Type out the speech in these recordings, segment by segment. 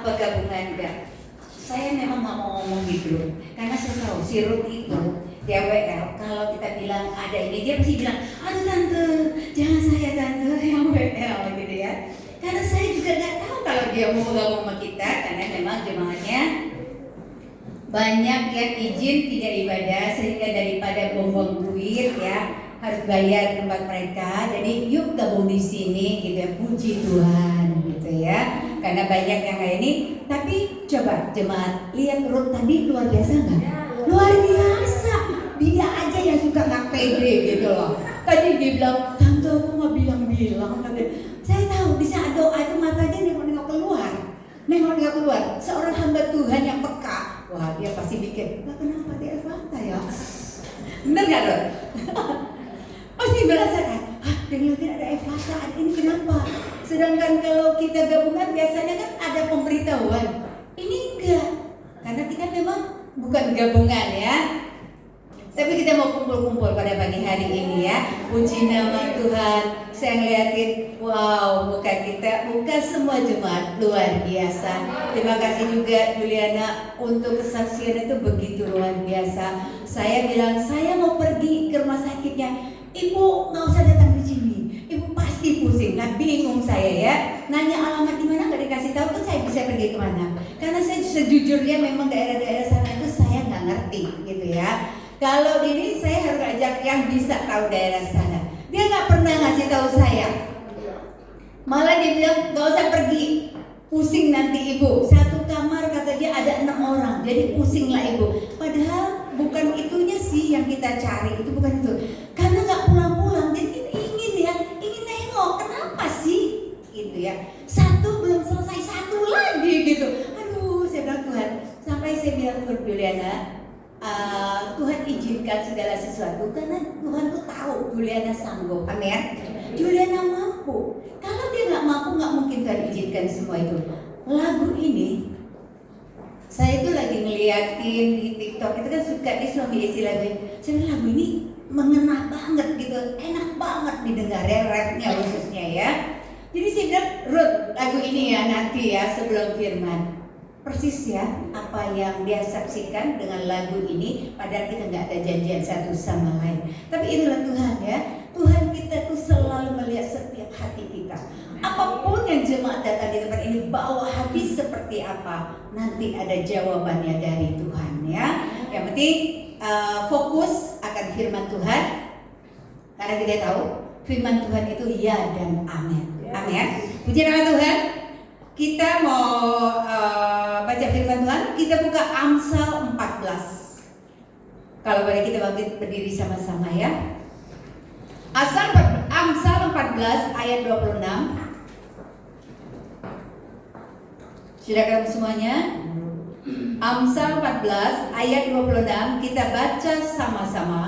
apa gabungan enggak? Saya memang nggak mau ngomong di grup, karena saya tahu si Ruth itu dia WL. Kalau kita bilang ada ini, dia pasti bilang, aduh tante, jangan saya tante yang WL gitu ya. Karena saya juga nggak tahu kalau dia mau gabung sama kita, karena memang jemaahnya banyak yang izin tidak ibadah, sehingga daripada buang duit ya harus bayar tempat mereka. Jadi yuk gabung di sini gitu ya, puji Tuhan gitu ya. Karena banyak yang kayak ini. Tapi coba jemaat lihat Ruth tadi luar biasa nggak? Luar biasa. Dia aja yang suka nggak pede gitu loh. Tadi dia bilang, tante aku nggak bilang-bilang. Saya tahu di saat doa itu matanya nengok-nengok keluar. Nengok-nengok keluar. Seorang hamba Tuhan yang peka. Wah dia pasti pikir, lah kenapa dia Evanta ya? Bener nggak Ruth? Pasti merasakan, dia ngeliatin ada Evanta, ada ini kenapa? Sedangkan kalau kita gabungan biasanya kan ada pemberitahuan. Ini enggak, karena kita memang bukan gabungan ya. Tapi kita mau kumpul-kumpul pada pagi hari ini ya. Puji nama Tuhan. Saya ngeliatin, wow, muka kita, muka semua jemaat luar biasa. Terima kasih juga Juliana untuk kesaksian itu begitu luar biasa. Saya bilang, saya mau pergi ke rumah sakitnya. Ibu nggak usah datang di sini. Ibu pasti pusing. Nah bingung saya ya. Nanya alamat di mana nggak dikasih tahu tuh saya bisa pergi kemana? Karena saya sejujurnya memang daerah-daerah sana itu saya nggak ngerti gitu ya. Kalau ini saya harus ajak yang bisa tahu daerah sana. Dia nggak pernah ngasih tahu saya. Malah dia bilang nggak usah pergi, pusing nanti ibu. Satu kamar kata dia ada 6 orang, jadi pusinglah ibu. Padahal bukan itunya sih yang kita cari, itu bukan itu. Karena nggak pulang-pulang, jadi kita ingin nengok. Kenapa sih? Gitu ya. Satu belum selesai, satu lagi gitu. Aduh, saya bilang Tuhan. Sampai saya bilang ke Juliana, Tuhan izinkan segala sesuatu karena Tuhan tuh tahu Juliana sanggup, amin. Juliana mampu. Kalau dia nggak mampu, nggak mungkin Tuhan izinkan semua itu. Lagu ini, saya itu lagi ngeliatin di TikTok, itu kan suka di suami isi lagu ini. Saya bilang lagu ini mengena banget gitu, enak banget didengar ya, rapnya khususnya ya. Jadi saya bilang, Ruth, lagu ini ya nanti ya sebelum firman. Persis ya apa yang dia saksikan dengan lagu ini, padahal kita nggak ada janjian satu sama lain. Tapi itulah Tuhan ya. Tuhan kita tuh selalu melihat setiap hati kita. Apapun yang jemaat datang di tempat ini, bawa hati seperti apa, nanti ada jawabannya dari Tuhan ya. Yang penting fokus akan firman Tuhan, karena kita tahu firman Tuhan itu ya dan amin. Amin. Puji nama Tuhan. Kita mau baca firman Tuhan. Kita buka Amsal 14. Kalau boleh kita berdiri sama-sama ya. Amsal 14 ayat 26. Sudah ketemu semuanya? Amsal 14 ayat 26. Kita baca sama-sama.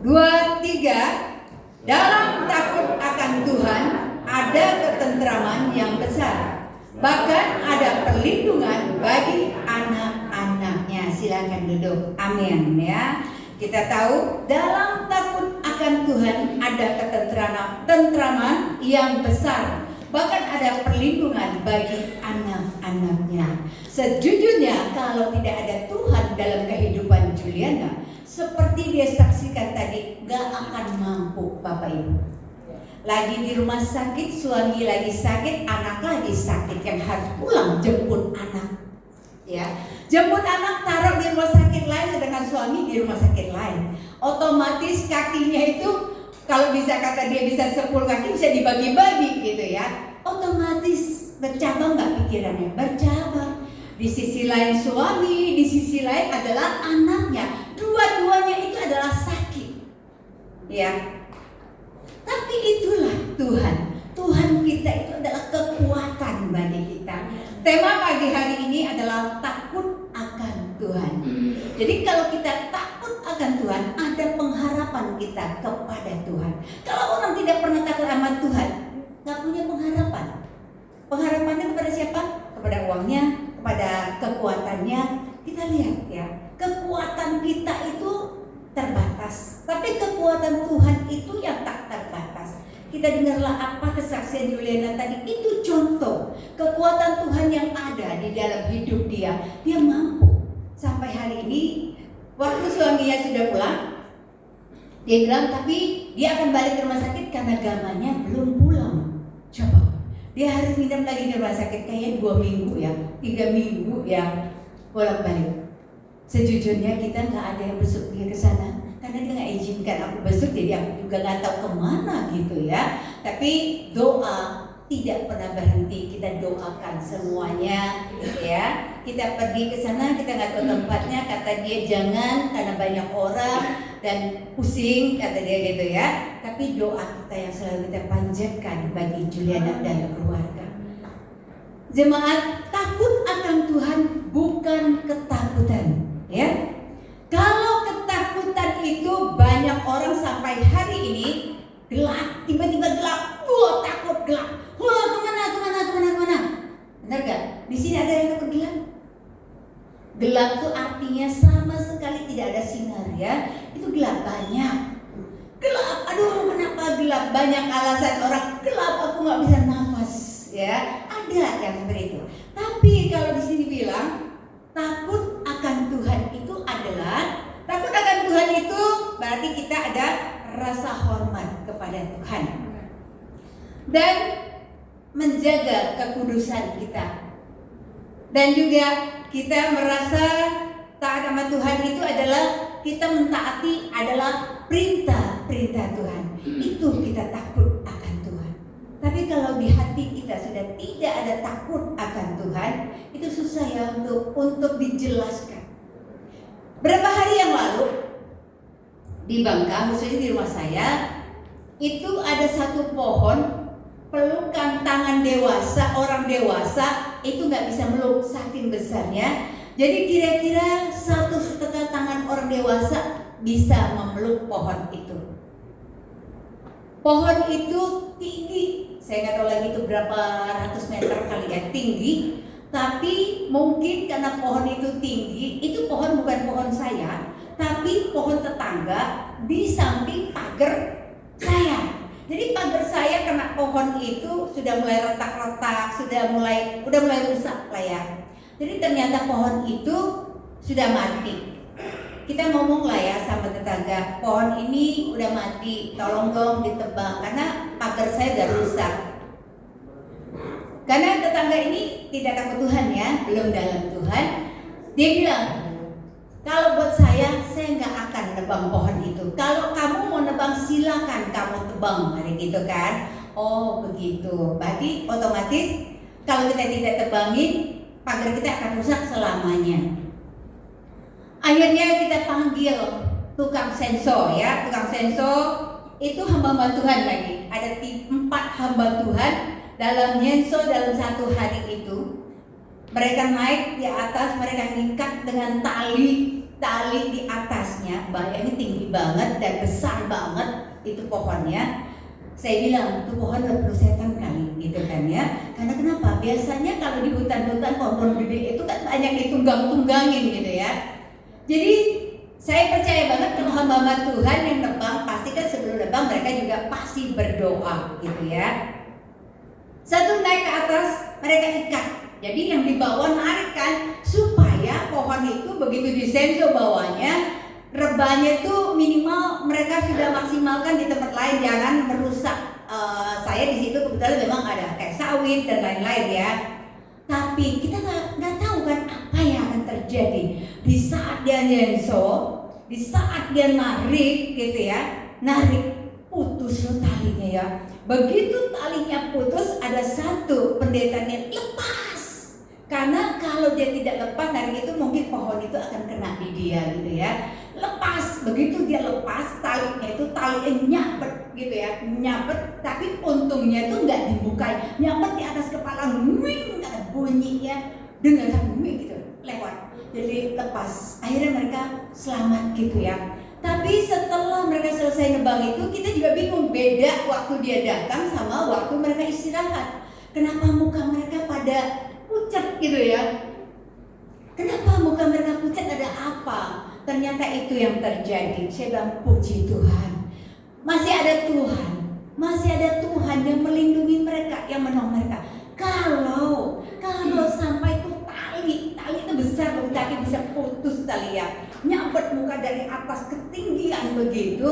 2, 3. Dalam takut akan Tuhan ada ketentraman yang besar. Bahkan ada perlindungan bagi anak-anaknya. Silakan duduk. Amin ya. Kita tahu dalam takut akan Tuhan ada ketentraman yang besar. Bahkan ada perlindungan bagi anak-anaknya. Sejujurnya kalau tidak ada Tuhan dalam kehidupan Juliana, seperti dia saksikan tadi, gak akan mampu Bapak Ibu. Lagi di rumah sakit, suami lagi sakit, anak lagi sakit, yang harus pulang jemput anak ya. Jemput anak, taruh di rumah sakit lain, sedangkan suami di rumah sakit lain. Otomatis kakinya itu, kalau bisa kata dia bisa 10 kaki, bisa dibagi-bagi gitu ya. Otomatis bercabang gak pikirannya? Bercabang. Di sisi lain suami, di sisi lain adalah anaknya. Dua-duanya itu adalah sakit ya. Tapi itulah Tuhan. Tuhan kita itu adalah kekuatan bagi kita. Tema pagi hari ini adalah takut akan Tuhan. Jadi kalau kita takut akan Tuhan, ada pengharapan kita kepada Tuhan. Kalau orang tidak pernah takut akan Tuhan, gak punya pengharapan. Pengharapannya kepada siapa? Kepada uangnya, kepada kekuatannya. Kita lihat ya, kekuatan kita itu terbatas, tapi kekuatan Tuhan itu yang tak terbatas. Kita dengarlah apa kesaksian Juliana tadi, itu contoh kekuatan Tuhan yang ada di dalam hidup dia mampu. Sampai hari ini, waktu suaminya sudah pulang, dia bilang tapi dia akan balik ke rumah sakit karena gamanya belum pulang. Coba, dia harus minum lagi di rumah sakit kayaknya 2 minggu ya, 3 minggu ya bolak-balik. Sejujurnya kita nggak ada yang besuk dia ke sana karena dia nggak izinkan aku besuk, jadi aku juga nggak tahu kemana gitu ya. Tapi doa tidak pernah berhenti, kita doakan semuanya ya. Kita pergi ke sana, kita nggak tahu tempatnya, kata dia jangan karena banyak orang dan pusing kata dia gitu ya. Tapi doa kita yang selalu kita panjatkan bagi Juliana dan keluarga. Jemaat, takut akan Tuhan bukan ketakutan ya. Kalau ketakutan itu banyak orang sampai hari ini gelap, tiba-tiba gelap, wah takut gelap, wah kemana. Benar gak? Di sini ada yang takut gelap? Gelap itu artinya sama sekali tidak ada sinar ya. Itu gelap banyak. Gelap, aduh kenapa gelap? Banyak alasan orang gelap, aku nggak bisa nafas ya. Ada yang seperti itu. Tapi kalau di sini bilang takut akan Tuhan itu adalah takut akan Tuhan itu berarti kita ada rasa hormat kepada Tuhan dan menjaga kekudusan kita, dan juga kita merasa taat sama Tuhan itu adalah kita mentaati adalah perintah-perintah Tuhan. Itu kita takut akan Tuhan. Tapi kalau di hati kita sudah tidak ada takut akan Tuhan, itu susah ya untuk dijelaskan. Berapa hari yang lalu di Bangka, khususnya di rumah saya, itu ada satu pohon pelukan tangan dewasa, orang dewasa itu nggak bisa meluk saking besarnya. Jadi kira-kira 1,5 tangan orang dewasa bisa memeluk pohon itu. Pohon itu tinggi, saya nggak tahu lagi itu berapa ratus meter kali ya tinggi. Tapi mungkin karena pohon itu tinggi, itu pohon bukan pohon saya, tapi pohon tetangga di samping pagar saya. Jadi pagar saya kena pohon itu sudah mulai retak-retak, udah mulai rusak lah ya. Jadi ternyata pohon itu sudah mati. Kita ngomong lah ya sama tetangga, pohon ini udah mati, tolong dong ditebang karena pagar saya udah rusak. Karena tetangga ini tidak takut Tuhan ya, belum dalam Tuhan. Dia bilang, kalau buat saya nggak akan nebang pohon itu. Kalau kamu mau nebang silakan kamu tebang, hari gitu kan. Oh begitu. Berarti otomatis kalau kita tidak tebangin, pagar kita akan rusak selamanya. Akhirnya kita panggil tukang senso ya. Tukang senso itu hamba Tuhan lagi. Ada 4 hamba Tuhan dalam nyenso dalam 1 hari itu. Mereka naik di atas, mereka ngikat dengan tali di atasnya, bayangnya tinggi banget dan besar banget itu pohonnya. Saya bilang itu pohon udah perlu setan kali gitu kan ya. Karena kenapa? Biasanya kalau di hutan-hutan pohon gede itu kan banyak ditunggang-tunggangin gitu ya. Jadi saya percaya banget kalau hamba Tuhan yang nebang pasti kan sebelum nebang mereka juga pasti berdoa gitu ya. Satu naik ke atas mereka ikat. Jadi yang di bawah narik kan supaya pohon itu begitu disenso bawahnya, rebahnya itu minimal mereka sudah maksimalkan di tempat lain, jangan merusak. Saya di situ kebetulan memang ada kayak sawit dan lain-lain ya. Tapi kita nggak tahu kan apa yang akan terjadi di saat dia senso, di saat dia narik gitu ya, narik putus lo talinya ya. Begitu talinya putus ada satu pendetanya lepas. Karena kalau dia tidak lepas dari itu mungkin pohon itu akan kena di dia gitu ya. Lepas, begitu dia lepas talinya itu nyapet gitu ya, nyapet. Tapi untungnya itu nggak dibukai, nyapet di atas kepala, wing, ada bunyinya, dengan wing gitu lewat. Jadi lepas, akhirnya mereka selamat gitu ya. Tapi setelah mereka selesai nebang itu kita juga bingung, beda waktu dia datang sama waktu mereka istirahat. Kenapa muka mereka pada pucat gitu ya? Kenapa muka mereka pucat, ada apa? Ternyata itu yang terjadi. Saya bilang puji Tuhan, masih ada Tuhan, masih ada Tuhan yang melindungi mereka, yang menolong mereka. Kalau ya, nyabet muka dari atas ketinggian begitu.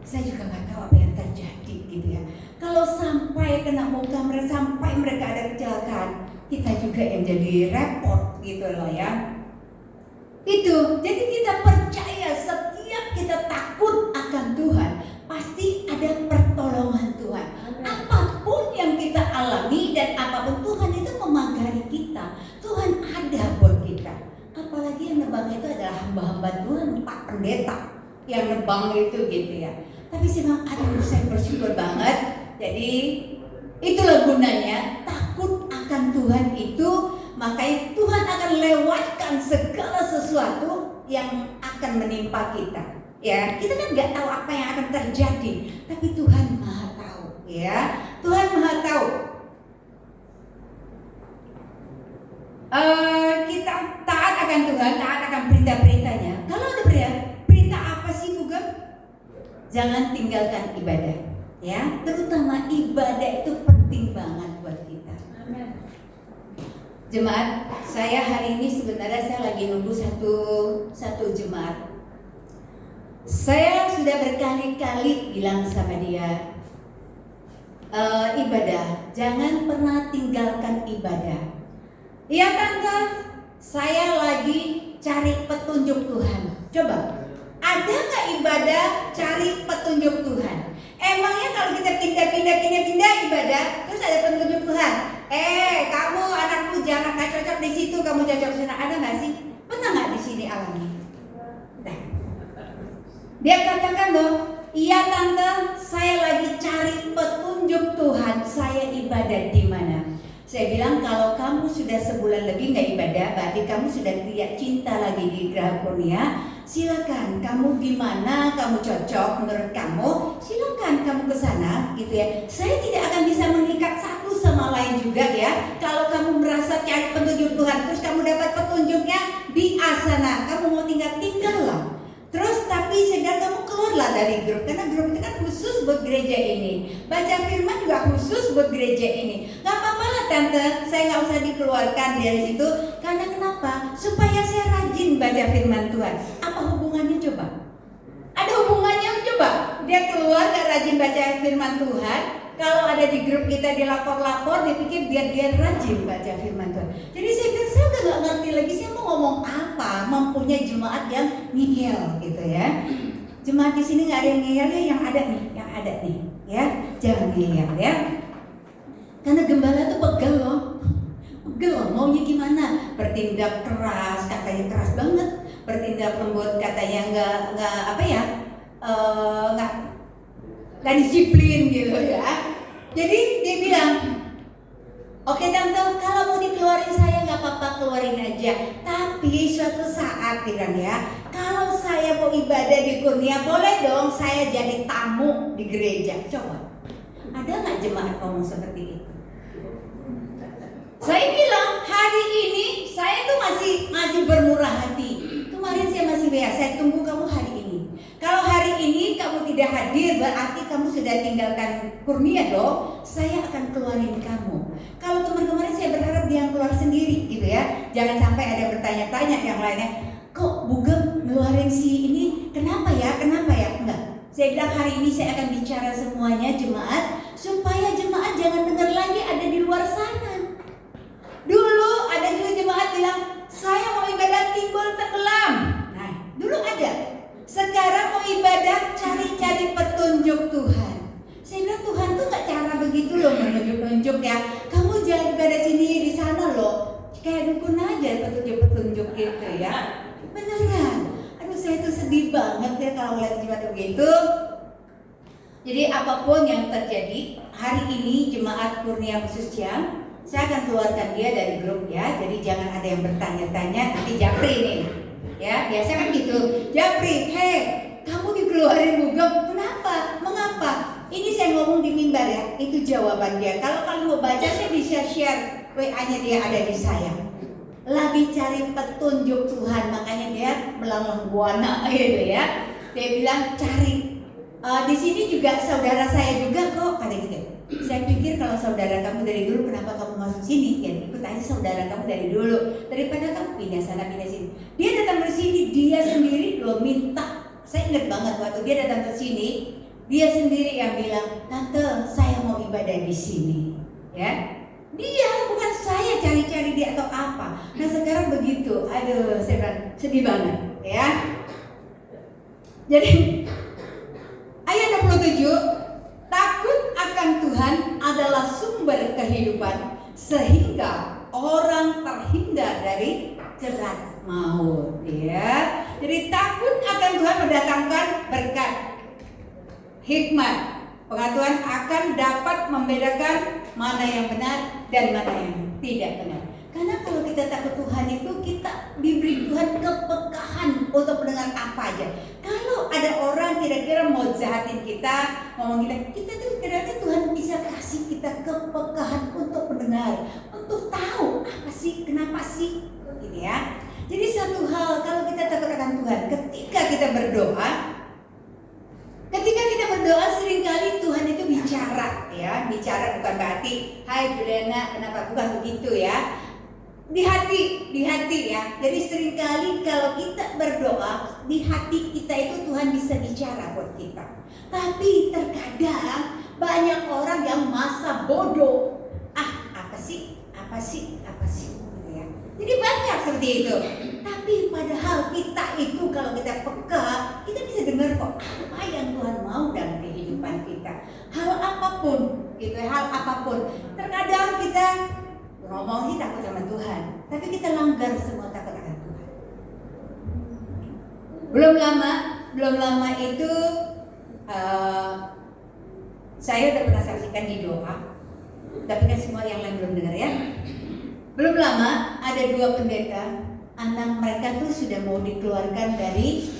Saya juga nggak tahu apa yang terjadi gitu ya. Kalau sampai kena muka mereka, sampai mereka ada kecelakaan, kita juga yang jadi repot gitu loh ya. Itu, jadi kita percaya setiap kita takut akan Tuhan, pasti ada pertolongan Tuhan. Apapun yang kita alami dan apapun, Tuhan itu memagari kita. Tuhan ada buat kita. Apalagi yang nebang itu adalah hamba-hamba Tuhan, Pak Pendeta yang nebang itu gitu ya. Tapi saya bersyukur banget. Jadi itulah gunanya takut akan Tuhan itu. Makanya Tuhan akan lewatkan segala sesuatu yang akan menimpa kita. Ya, kita kan nggak tahu apa yang akan terjadi, tapi Tuhan Maha tahu. Ya, Tuhan Maha tahu. Kita taat akan Tuhan, taat akan perintah-perintahnya. Kalau ada perintah apa sih Bugem? Jangan tinggalkan ibadah. Ya, terutama ibadah itu penting banget buat kita. Amin. Jemaat, saya hari ini sebenarnya saya lagi nunggu satu jemaat. Saya sudah berkali-kali bilang sama dia, ibadah, jangan pernah tinggalkan ibadah. Iya tante, saya lagi cari petunjuk Tuhan. Coba, ada nggak ibadah cari petunjuk Tuhan? Emangnya kalau kita pindah ibadah, terus ada petunjuk Tuhan? Kamu anakku jangan nggak cocok di situ, kamu cocok di sana. Ada nggak sih? Pernah nggak di sini alami? Nah, dia katakan loh, iya tante, saya lagi cari petunjuk Tuhan. Saya ibadah di mana? Saya bilang kalau kamu sudah sebulan lebih nggak ibadah, berarti kamu sudah tidak cinta lagi di Graha Kurnia. Silakan, kamu gimana, kamu cocok menurut kamu, silakan kamu ke sana, gitu ya. Saya tidak akan bisa mengikat satu sama lain juga ya. Kalau kamu merasa cari petunjuk Tuhan, terus kamu dapat petunjuknya di asana, kamu mau tinggal lah. Terus tapi sedang kamu keluarlah dari grup, karena grup itu kan khusus buat gereja ini. Baca firman juga khusus buat gereja ini. Gak apa-apa lah tante, saya gak usah dikeluarkan dari situ. Karena kenapa? Supaya saya rajin baca firman Tuhan. Apa hubungannya coba? Ada hubungannya coba? Dia keluar gak rajin baca firman Tuhan. Kalau ada di grup kita dilapor-lapor, dia pikir biar dia rajin baca firman Tuhan. Jadi saya pikir saya udah gak ngerti lagi saya mau ngomong apa. Mempunyai jemaat yang ngeyel gitu ya. Jemaat di sini nggak ada yang ngeyel ya, yang ada nih, ya jangan ngeyel ya. Karena gembala tuh pegel loh, maunya gimana? Bertindak keras, katanya keras banget. Bertindak lembut, katanya nggak disiplin gitu ya. Jadi dia bilang, oke tante, kalau mau dikeluarin saya nggak apa-apa, keluarin aja. Tapi suatu saat bilang ya, kalau saya mau ibadah di Kurnia, boleh dong saya jadi tamu di gereja. Coba, ada nggak jemaat ngomong seperti itu? Saya bilang hari ini saya tuh masih bermurah hati. Kemarin saya masih biasa, saya tunggu kamu hari ini. Kalau hari ini kamu tidak hadir, berarti kamu sudah tinggalkan Kurnia dong. Saya akan keluarin kamu. Kalau kemarin saya berharap dia keluar sendiri gitu ya. Jangan sampai ada bertanya-tanya yang lainnya. Kok Bugem ngeluarin si ini? Kenapa ya? Enggak. Saya bilang hari ini saya akan bicara semuanya jemaat, supaya jemaat jangan dengar lagi ada di luar sana. Dulu ada juga jemaat bilang, saya mau ibadah timbul tenggelam. Nah, dulu ada. Sekarang mau ibadah cari-cari petunjuk Tuhan. Saya bilang Tuhan tuh gak cara begitu loh menunjuk-nunjuk ya. Kamu jangan ibadah sini di sana loh. Kayak dukun aja petunjuk-petunjuk gitu ya. Beneran. Aduh saya tuh sedih banget ya kalau lihat jemaat begitu. Jadi apapun yang terjadi hari ini jemaat Kurnia khususnya, saya akan keluarkan dia dari grup ya. Jadi jangan ada yang bertanya-tanya, nanti japri nih. Ya, biasa kan gitu. Japri, kamu dikeluarin Bugem. Kenapa? Mengapa? Ini saya ngomong di mimbar ya. Itu jawaban dia. Kalau kalian mau baca, saya bisa share WA-nya dia ada di saya. Lagi cari petunjuk Tuhan, makanya dia melanglang buana gitu ya. Dia bilang cari Di sini juga saudara saya juga kok, kata gitu. Saya pikir kalau saudara kamu dari dulu, kenapa kamu masuk sini? Ya ikut aja saudara kamu dari dulu, daripada kamu pindah sana pindah sini. Dia datang ke sini, dia sendiri loh minta. Saya ingat banget waktu dia datang ke sini, dia sendiri yang bilang, tante saya mau ibadah di sini, ya. Dia, bukan saya cari-cari dia atau apa. Nah sekarang begitu, aduh saya bilang sedih banget, ya. Jadi ayat 27, takut akan Tuhan adalah sumber kehidupan sehingga orang terhindar dari jerat maut, ya. Jadi takut akan Tuhan mendatangkan berkat, hikmat, pengetahuan akan dapat membedakan mana yang benar dan mana yang tidak benar. Karena kalau kita takut Tuhan itu kita diberi Tuhan kepekaan untuk mendengar apa aja. Kalau ada orang kira-kira mau jahatin kita, ngomong kita tuh kadang-kadang Tuhan bisa kasih kita kepekaan untuk mendengar, untuk tahu apa sih, kenapa sih, gitu ya. Jadi satu hal kalau kita takut akan Tuhan, ketika kita berdoa seringkali Tuhan itu bicara, ya. Bicara bukan berarti, hai Juliana, kenapa, bukan begitu ya. Di hati ya. Jadi seringkali kalau kita berdoa, di hati kita itu Tuhan bisa bicara buat kita. Tapi terkadang banyak orang yang masa bodoh. Apa sih gitu ya. Jadi banyak seperti itu. Tapi padahal kita itu kalau kita peka, kita bisa dengar kok apa yang Tuhan mau dalam kehidupan kita. Hal apapun gitu, hal apapun. Terkadang kita ngomong sih takut sama Tuhan, tapi kita langgar semua takut akan Tuhan. Belum lama itu saya udah pernah saksikan di doa, tapi kan semua yang lain belum dengar ya. Belum lama ada 2 pendeta, anak mereka tuh sudah mau dikeluarkan dari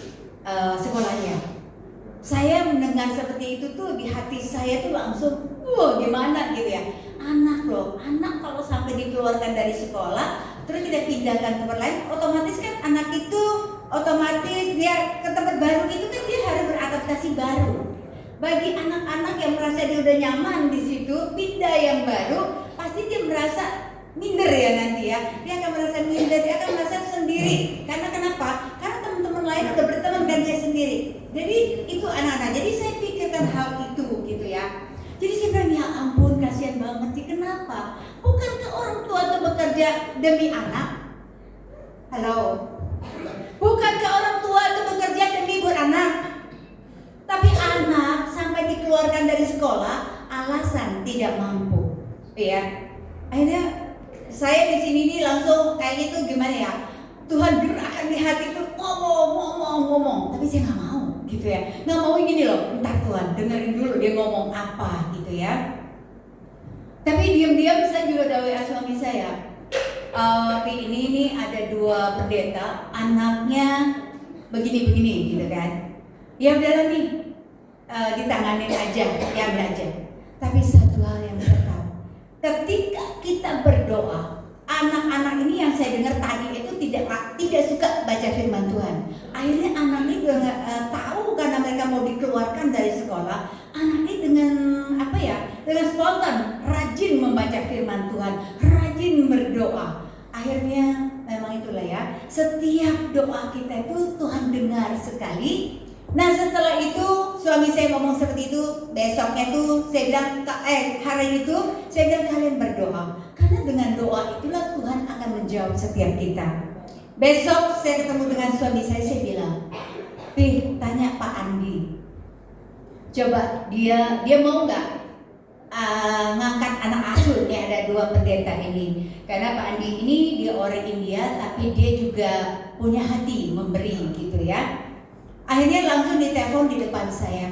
sekolahnya. Saya mendengar seperti itu tuh di hati saya tuh langsung, gimana gitu ya. Anak kalau sampai dikeluarkan dari sekolah, terus kita pindahkan ke tempat lain, otomatis kan anak itu otomatis dia ke tempat baru itu kan dia harus beradaptasi baru. Bagi anak-anak yang merasa dia udah nyaman di situ, pindah yang baru, pasti dia merasa minder ya nanti ya. Dia akan merasa minder, dia akan merasa sendiri. Karena kenapa? Karena teman-teman lain udah berteman dan dia sendiri. Jadi itu anak-anak. Jadi saya pikirkan hal itu gitu ya. Jadi saya bilang, ya ampun kasihan banget sih, kenapa? Bukankah orang tua itu bekerja demi anak? Halo? Bukankah orang tua itu bekerja demi buat anak? Tapi anak sampai dikeluarkan dari sekolah alasan tidak mampu, ya. Akhirnya saya di sini nih langsung kayak gitu, gimana ya? Tuhan gerakkan di hati itu ngomong, tapi saya nggak mau gitu ya. Nggak mau gini loh, entar Tuhan dengerin dulu dia ngomong apa gitu ya. Tapi diam-diam saya juga ada WA suami saya. Ini ada 2 pendeta, anaknya begini gitu kan. Ya udahlah nih, ditanganin aja, diambil aja. Tapi satu hal yang saya tahu, ketika kita berdoa, anak-anak ini yang saya dengar tadi itu tidak suka baca firman Tuhan. Akhirnya anak ini juga tahu karena mereka mau dikeluarkan dari sekolah. Anak ini dengan dengan spontan rajin membaca firman Tuhan, rajin berdoa. Akhirnya memang itulah ya, setiap doa kita itu Tuhan dengar sekali. Nah setelah itu suami saya ngomong seperti itu, besoknya tuh saya bilang hari itu saya bilang kalian berdoa, karena dengan doa itulah Tuhan akan menjawab setiap kita. Besok saya ketemu dengan suami saya bilang, tanya Pak Andi, coba dia mau nggak ngangkat anak asuh. Ini ada 2 pendeta ini, karena Pak Andi ini dia orang India tapi dia juga punya hati memberi gitu ya. Akhirnya langsung ditelepon di depan saya,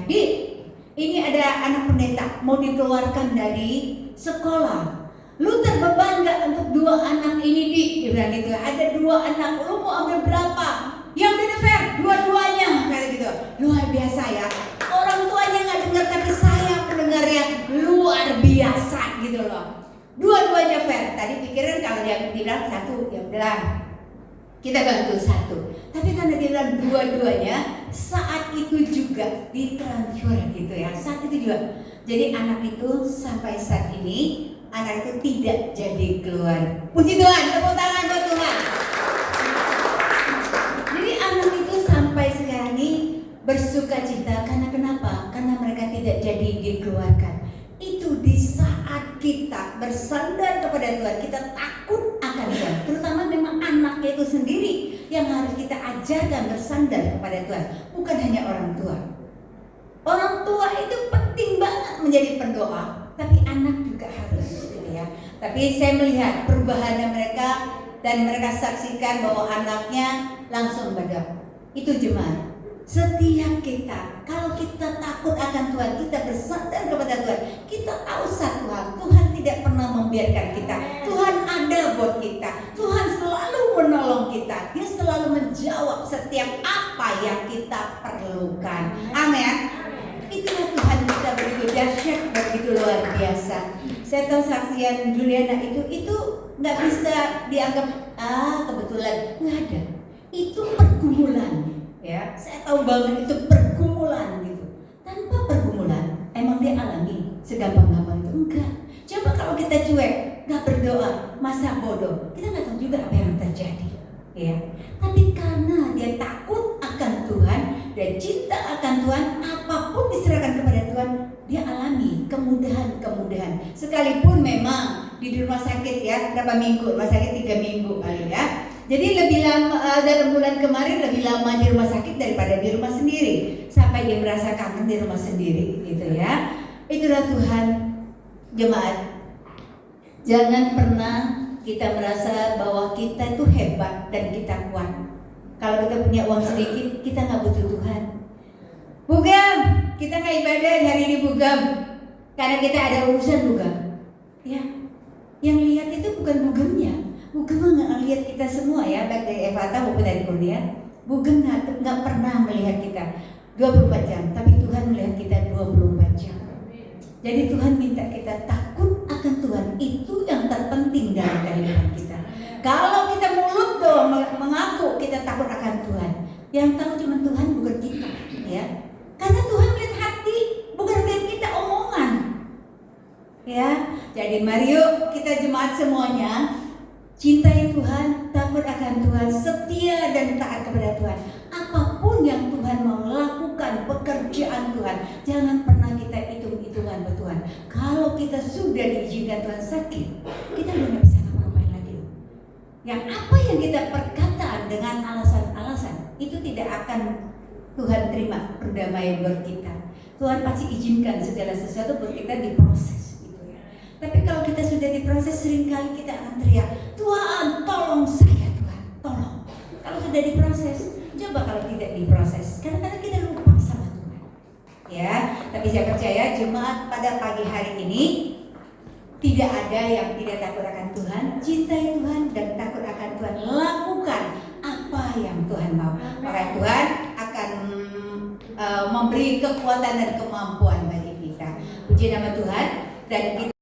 ini ada anak pendeta mau dikeluarkan dari sekolah. Lu terbeban gak untuk 2 anak ini dia bilang gitu. Ada 2 anak, lu mau ambil berapa? Yang udah fair, 2-duanya kayak gitu. Luar biasa ya. Orang tuanya gak dengar tapi saya pendengarnya luar biasa gitu loh. 2-duanya fair. Tadi pikiran kalau dia bilang 1, ya udahlah. kita bantu satu. Tapi karena dia bilang dua-duanya, saat itu juga ditransfer gitu ya. Saat itu juga. Jadi anak itu sampai saat ini, anak itu tidak jadi keluar. Puji Tuhan, tepuk tangan buat Tuhan. Jadi anak itu sampai sekarang ini bersuka cita karena kenapa? Karena mereka tidak jadi dikeluarkan. Itu di saat kita bersandar kepada Tuhan, kita takut akan Tuhan. Terutama memang anaknya itu sendiri yang harus kita ajarkan bersandar kepada Tuhan, bukan hanya orang tua. Orang tua itu penting banget menjadi pendoa, tapi anak juga harus, gitu ya. Tapi saya melihat perubahan mereka dan mereka saksikan bahwa anaknya langsung berdoa. Itu jemaat. Setiap kita, kalau kita takut akan Tuhan, kita bersandar kepada Tuhan, kita tahu satu hal, Tuhan tidak pernah membiarkan kita. Tuhan ada buat kita. Tuhan selalu menolong kita. Dia selalu menjawab setiap apa yang kita perlukan. Amin. Itulah Tuhan kita begitu dahsyat, begitu luar biasa. Saya tahu saksian Juliana itu nggak bisa dianggap kebetulan, nggak ada. Itu pergumulan. Ya, saya tahu banget itu pergumulan gitu. Tanpa pergumulan, emang dia alami segampang-gampang itu? Enggak. Coba kalau kita cuek, nggak berdoa, masa bodoh, kita nggak tahu juga apa yang terjadi. Ya, tapi karena dia takut akan Tuhan dan cinta akan Tuhan, apapun diserahkan kepada Tuhan, dia alami kemudahan-kemudahan. Sekalipun memang di rumah sakit ya, berapa minggu? Rumah sakit 3 minggu kali ya. Jadi lebih lama dalam bulan kemarin lebih lama di rumah sakit daripada di rumah sendiri, sampai dia merasa kangen di rumah sendiri, gitu ya. Itulah Tuhan, jemaat. Jangan pernah kita merasa bahwa kita itu hebat dan kita kuat. Kalau kita punya uang sedikit, kita nggak butuh Tuhan. Bugam, kita nggak ibadah hari ini Bugam, karena kita ada urusan Bugam. Ya, yang lihat itu bukan bugamnya. Bugam nggak lihat kita semua ya, baik dari Evata maupun dari Kurnia. Bugam nggak pernah melihat kita 24 jam, tapi Tuhan melihat kita 24 jam. Jadi Tuhan minta kita takut akan Tuhan, itu yang terpenting dalam kehidupan kita. Kalau kita mulut doang mengaku kita takut akan Tuhan, yang tahu cuma Tuhan, bukan kita, ya. Karena Tuhan melihat hati, bukan melihat kita omongan. Ya, jadi mari yuk kita jemaat semuanya cintai Tuhan, takut akan Tuhan, setia dan taat kepada Tuhan. Apapun yang Tuhan mau lakukan, pekerjaan Tuhan, jangan pernah kita hitung-hitungan buat Tuhan. Kalau kita sudah diizinkan Tuhan sakit, kita udah gak bisa ngapa-ngapain lagi. Yang apa yang kita perkataan dengan alasan-alasan, itu tidak akan Tuhan terima perdamaian buat kita. Tuhan pasti izinkan segala sesuatu buat kita diproses. Tapi kalau kita sudah diproses, seringkali kita akan teriak, Tuhan tolong saya, Tuhan tolong. Kalau sudah diproses, coba kalau tidak diproses, kadang-kadang kita lupa sama Tuhan. Ya, tapi saya percaya jemaat pada pagi hari ini tidak ada yang tidak takut akan Tuhan, cintai Tuhan dan takut akan Tuhan, lakukan apa yang Tuhan mau. Maka Tuhan akan memberi kekuatan dan kemampuan bagi kita. Puji nama Tuhan. Dan kita